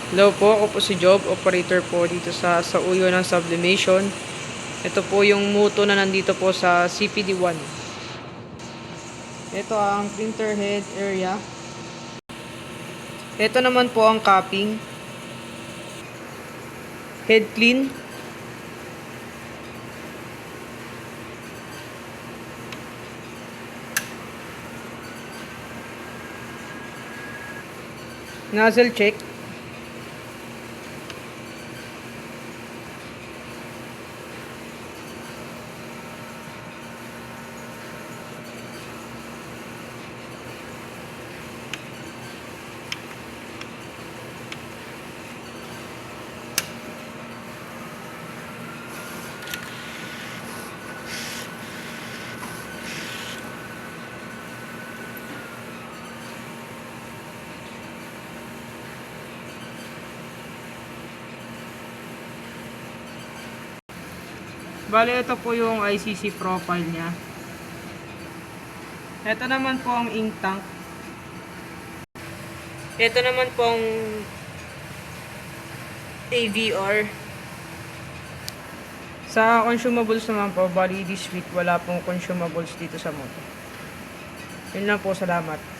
Hello po, ako po si Job, operator po dito sa Uyo ng Sublimation. Ito po yung moto na nandito po sa CPD-1. Ito ang printer head area. Ito naman po ang capping. Head clean. Nozzle check. Bale, ito po yung ICC profile niya. Ito naman po ang ink tank. Ito naman po ang AVR. Sa consumables naman po, bali this week wala pong consumables dito sa moto. Yun lang po, salamat.